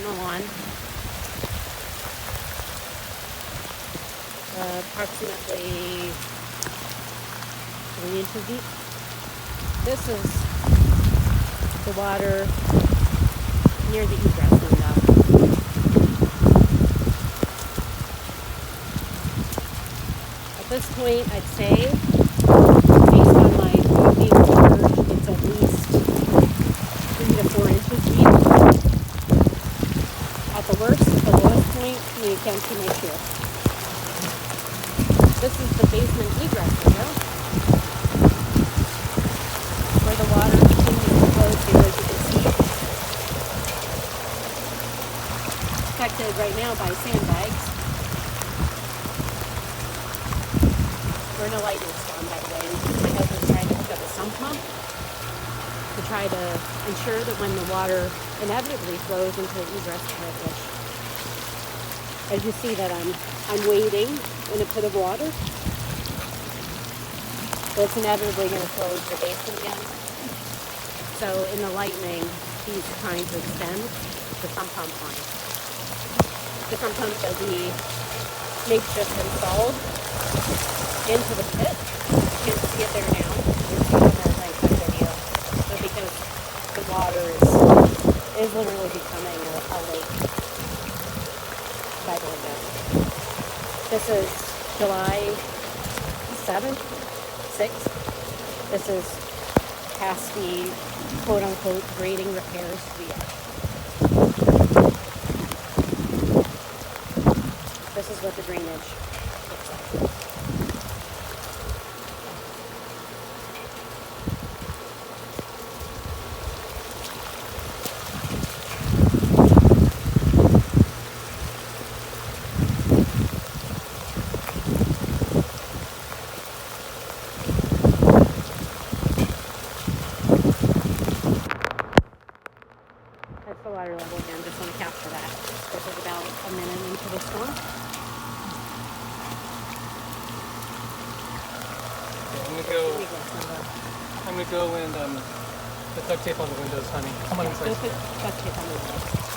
the lawn. Approximately 3 inches deep. This is the water near the egress window. At this point, I'd say, based on my being research, it's at least 3 to 4 inches deep. At the lowest point, you can't see my shoe. This is the basement egress window, where the water continues to flow through, as you can see. Protected right now by sandbags. We're in a lightning storm, by the way. My husband's trying to hook up a sump pump to try to ensure that when the water inevitably flows into the egress carriage. As you see that I'm wading in a pit of water, it's inevitably going to flow into the basement again. So in the lightning, he's trying to extend the sump pump line. The sump pump that we makeshift installed into the pit. You can't see it there now. You'll see it on that night video. But because the water is literally becoming a lake by the window. This is July 7th, 6th. This is past the quote-unquote grading repairs to the yard. This is what the drainage looks like. That's the water level again, just want to capture that. This is about a minute into the storm. I'm gonna go and put duct tape on the windows, honey. Come on inside. Go put duct tape on the windows.